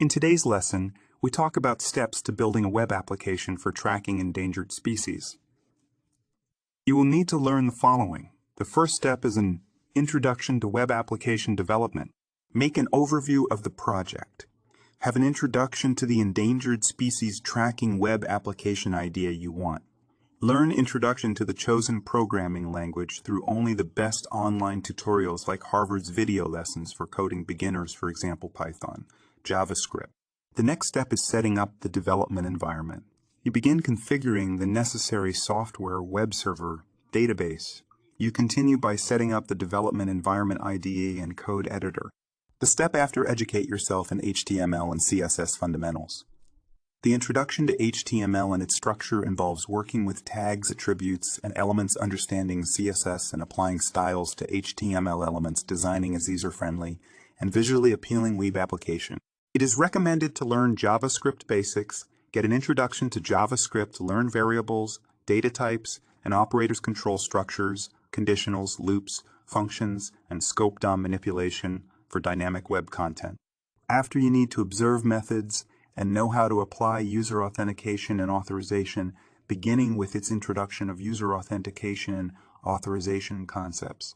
In today's lesson, we talk about steps to building a web application for tracking endangered species. You will need to learn the following. The first step is an introduction to web application development. Make an overview of the project. Have an introduction to the endangered species tracking web application idea you want. Learn introduction to the chosen programming language through only the best online tutorials like Harvard's video lessons for coding beginners, for example, Python, JavaScript. The next step is setting up the development environment. You begin configuring the necessary software, web server, database. You continue by setting up the development environment IDE and code editor. The step after, educate yourself in HTML and CSS fundamentals. The introduction to HTML and its structure involves working with tags, attributes, and elements, understanding CSS and applying styles to HTML elements, designing a user-friendly and visually appealing web application. It is recommended to learn JavaScript basics, get an introduction to JavaScript, learn variables, data types, and operators, control structures, conditionals, loops, functions, and scope DOM manipulation for dynamic web content. After, you need to observe methods and know how to apply user authentication and authorization, beginning with its introduction of user authentication and authorization concepts.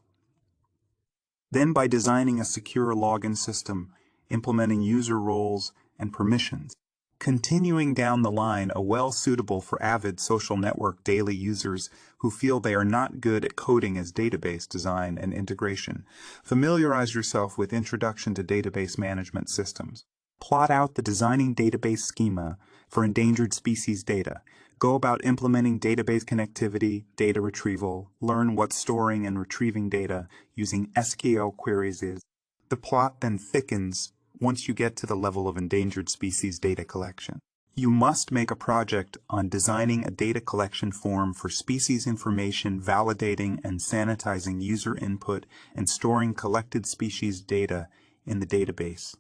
Then, by designing a secure login system, implementing user roles and permissions. Continuing down the line, a well-suitable for avid social network daily users who feel they are not good at coding as database design and integration. Familiarize yourself with Introduction to Database Management Systems. Plot out the designing database schema for endangered species data. Go about implementing database connectivity, data retrieval. Learn what storing and retrieving data using SQL queries is. The plot then thickens once you get to the level of endangered species data collection. You must make a project on designing a data collection form for species information, validating and sanitizing user input, and storing collected species data in the database.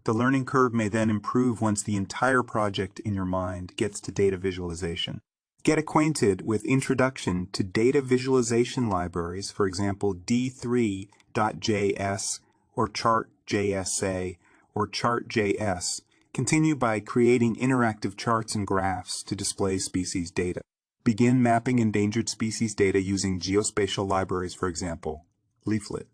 The learning curve may then improve once the entire project in your mind gets to data visualization. Get acquainted with Introduction to Data Visualization Libraries, for example, D3.js or Chart.jsa or Chart.js. Continue by creating interactive charts and graphs to display species data. Begin mapping endangered species data using geospatial libraries, for example, Leaflet.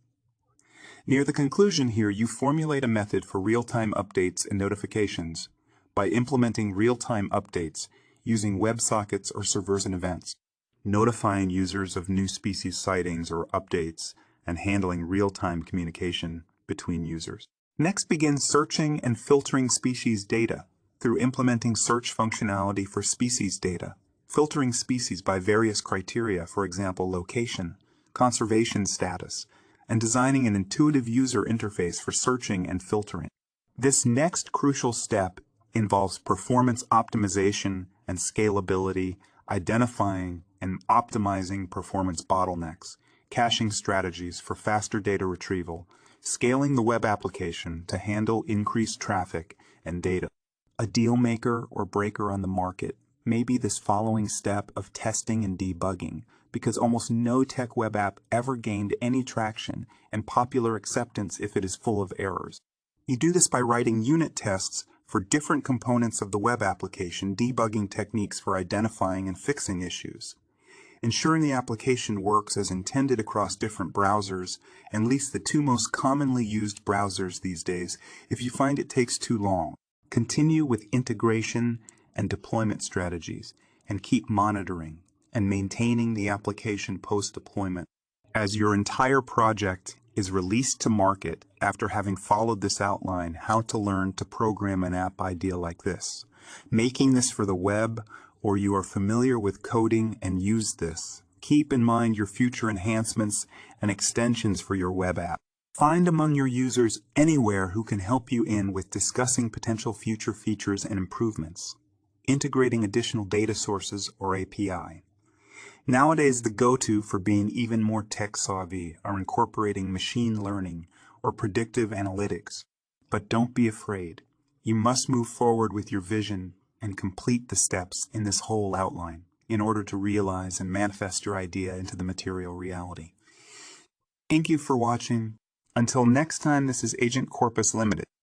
Near the conclusion here, you formulate a method for real-time updates and notifications by implementing real-time updates using WebSockets or servers and events, notifying users of new species sightings or updates, and handling real-time communication between users. Next, begin searching and filtering species data through implementing search functionality for species data, filtering species by various criteria, for example, location, conservation status, and designing an intuitive user interface for searching and filtering. This next crucial step involves performance optimization and scalability, identifying and optimizing performance bottlenecks, caching strategies for faster data retrieval, scaling the web application to handle increased traffic and data. A deal maker or breaker on the market may be this following step of testing and debugging, because almost no tech web app ever gained any traction and popular acceptance if it is full of errors. You do this by writing unit tests for different components of the web application, debugging techniques for identifying and fixing issues, ensuring the application works as intended across different browsers, and at least the two most commonly used browsers these days. If you find it takes too long, continue with integration and deployment strategies, and keep monitoring and maintaining the application post-deployment. As your entire project is released to market after having followed this outline, how to learn to program an app idea like this. Making this for the web, or you are familiar with coding and use this. Keep in mind your future enhancements and extensions for your web app. Find among your users anywhere who can help you in with discussing potential future features and improvements, integrating additional data sources or API. Nowadays, the go-to for being even more tech-savvy are incorporating machine learning or predictive analytics. But don't be afraid. You must move forward with your vision and complete the steps in this whole outline in order to realize and manifest your idea into the material reality. Thank you for watching. Until next time, this is Agent Corpus Limited.